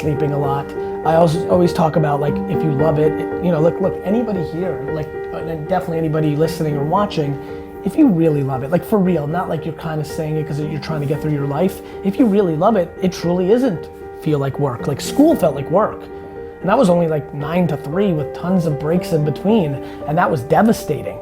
sleeping a lot. I also always talk about like, if you love it, you know, look, anybody here, like, and definitely anybody listening or watching, if you really love it, like for real, not like you're kind of saying it because you're trying to get through your life. If you really love it, it truly isn't feel like work. Like school felt like work. And that was only like 9 to 3 with tons of breaks in between. And that was devastating.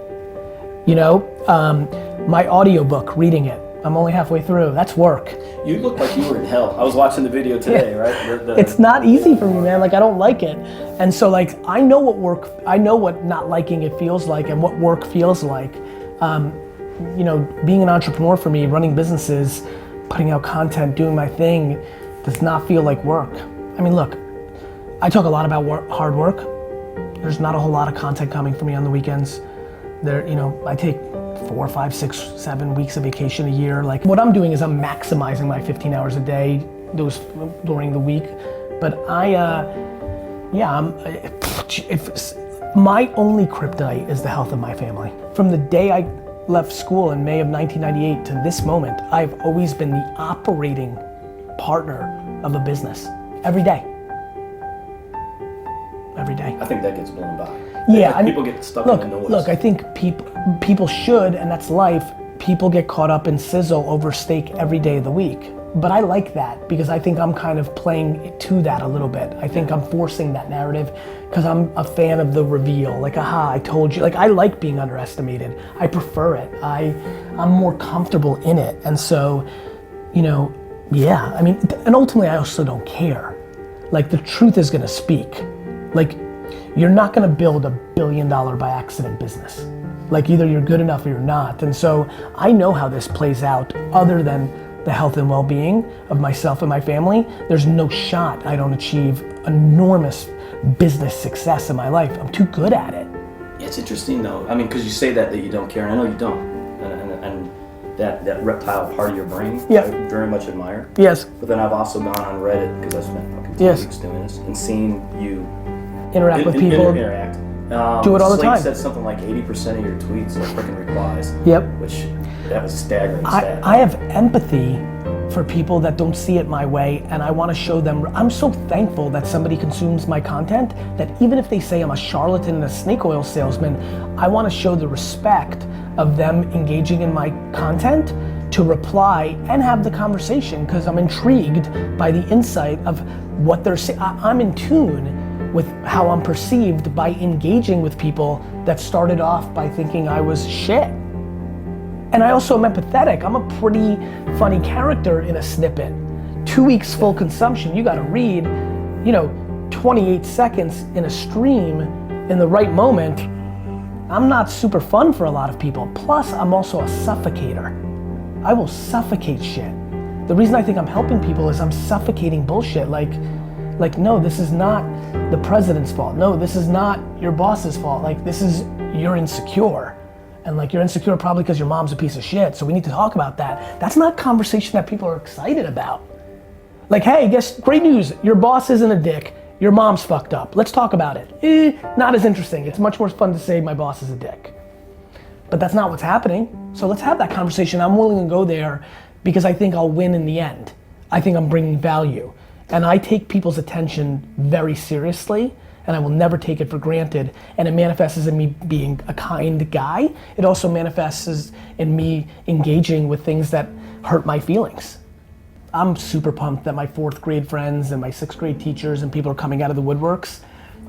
You know, my audiobook, reading it, I'm only halfway through, that's work. You look like you were in hell. I was watching the video today, right? It's not easy for me, man. Like I don't like it. And so like, I know what not liking it feels like and what work feels like. You know, being an entrepreneur for me, running businesses, putting out content, doing my thing, does not feel like work. I mean, look, I talk a lot about hard work. There's not a whole lot of content coming for me on the weekends. There, you know, I take 4, 5, 6, 7 weeks of vacation a year. Like what I'm doing is I'm maximizing my 15 hours a day, those during the week. But my only kryptonite is the health of my family. From the day I left school in May of 1998 to this moment, I've always been the operating partner of a business. Every day. Every day. I think that gets blown by. Yeah, people get stuck in the noise. Look, I think people should, and that's life, people get caught up in sizzle over steak every day of the week. But I like that because I think I'm kind of playing to that a little bit. I think I'm forcing that narrative because I'm a fan of the reveal. Like, aha, I told you. Like, I like being underestimated. I prefer it. I'm more comfortable in it. And so, you know, yeah, I mean, and ultimately I also don't care. Like, the truth is gonna speak. Like, you're not gonna build $1 billion by accident business. Like, either you're good enough or you're not. And so I know how this plays out other than the health and well-being of myself and my family. There's no shot I don't achieve enormous business success in my life. I'm too good at it. It's interesting though. I mean, because you say that you don't care, and I know you don't. And that reptile part of your brain, yeah. I very much admire. Yes. But then I've also gone on Reddit, because I spent fucking 2 weeks doing this, and seen you interact with people. Interact. Do it all the time. Slate said something like 80% of your tweets are freaking replies. Yep. Which, that was a staggering stat. I have empathy for people that don't see it my way, and I want to show them. I'm so thankful that somebody consumes my content, that even if they say I'm a charlatan and a snake oil salesman, I want to show the respect of them engaging in my content to reply and have the conversation, because I'm intrigued by the insight of what they're saying. I'm in tune with how I'm perceived by engaging with people that started off by thinking I was shit. And I also am empathetic. I'm a pretty funny character in a snippet. 2 weeks full consumption, you gotta read, you know, 28 seconds in a stream in the right moment. I'm not super fun for a lot of people. Plus, I'm also a suffocator. I will suffocate shit. The reason I think I'm helping people is I'm suffocating bullshit. Like, no, this is not the president's fault. No, this is not your boss's fault. Like, this is, you're insecure. And like, you're insecure probably because your mom's a piece of shit, so we need to talk about that. That's not a conversation that people are excited about. Like, hey, great news, your boss isn't a dick, your mom's fucked up. Let's talk about it. Not as interesting. It's much more fun to say my boss is a dick. But that's not what's happening. So let's have that conversation. I'm willing to go there because I think I'll win in the end. I think I'm bringing value. And I take people's attention very seriously, and I will never take it for granted. And it manifests as in me being a kind guy. It also manifests as in me engaging with things that hurt my feelings. I'm super pumped that my 4th grade friends and my 6th grade teachers and people are coming out of the woodworks.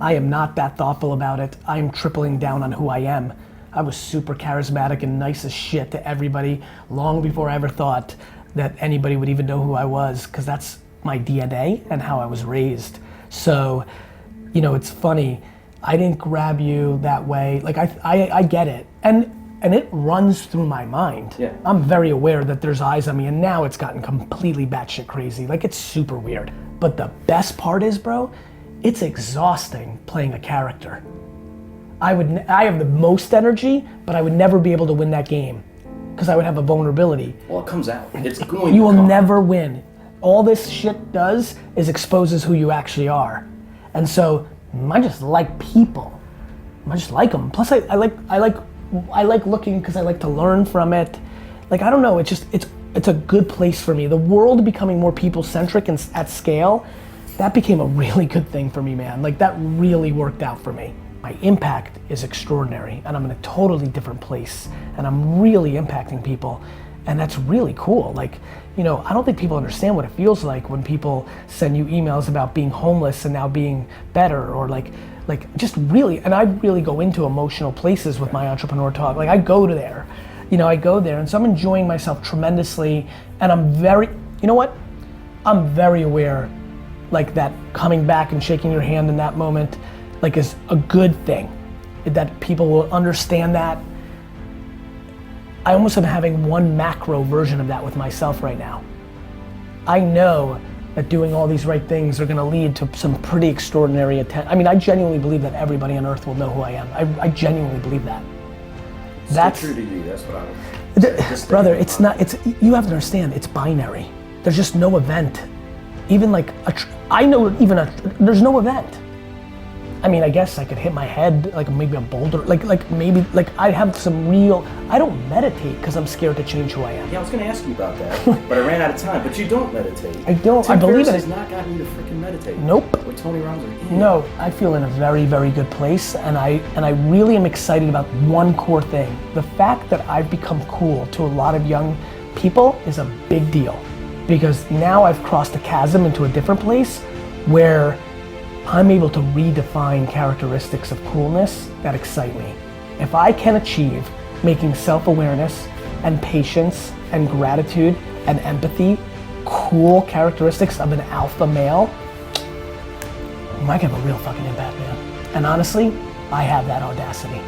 I am not that thoughtful about it. I am tripling down on who I am. I was super charismatic and nice as shit to everybody long before I ever thought that anybody would even know who I was, because that's my DNA and how I was raised. So, you know, it's funny, I didn't grab you that way. Like, I get it. And it runs through my mind. Yeah. I'm very aware that there's eyes on me, and now it's gotten completely batshit crazy. Like, it's super weird. But the best part is, bro, it's exhausting playing a character. I have the most energy, but I would never be able to win that game because I would have a vulnerability. Well, it comes out. It's going You will to come. never win. All this shit does is exposes who you actually are. And so, I just like people. I just like them. Plus, I like looking because I like to learn from it. Like, I don't know, it's a good place for me. The world becoming more people-centric and at scale that became a really good thing for me, man. Like that really worked out for me. My impact is extraordinary and I'm in a totally different place and I'm really impacting people and that's really cool. Like, you know, I don't think people understand what it feels like when people send you emails about being homeless and now being better or like just really, and I really go into emotional places with my entrepreneur talk. Like I go to there, you know, I go there and so I'm enjoying myself tremendously and I'm very, you know what? I'm very aware like that coming back and shaking your hand in that moment like is a good thing, that people will understand that. I almost am having one macro version of that with myself right now. I know that doing all these right things are gonna lead to some pretty extraordinary attention. I mean, I genuinely believe that everybody on earth will know who I am. I genuinely believe that. That's true to you, that's what I would say. Brother, it's not, you have to understand, it's binary. There's just no event. Even like, there's no event. I mean, I guess I could hit my head, like maybe a boulder, like maybe, like I have some real, I don't meditate because I'm scared to change who I am. Yeah, I was gonna ask you about that, but I ran out of time, but you don't meditate. I don't, Tim I believe Ferriss it. has not gotten you to freaking meditate. Nope. Or Tony Robbins. No, I feel in a very, very good place and I really am excited about one core thing. The fact that I've become cool to a lot of young people is a big deal because now I've crossed a chasm into a different place where I'm able to redefine characteristics of coolness that excite me. If I can achieve making self-awareness and patience and gratitude and empathy cool characteristics of an alpha male, I might have a real fucking impact, man. And honestly, I have that audacity.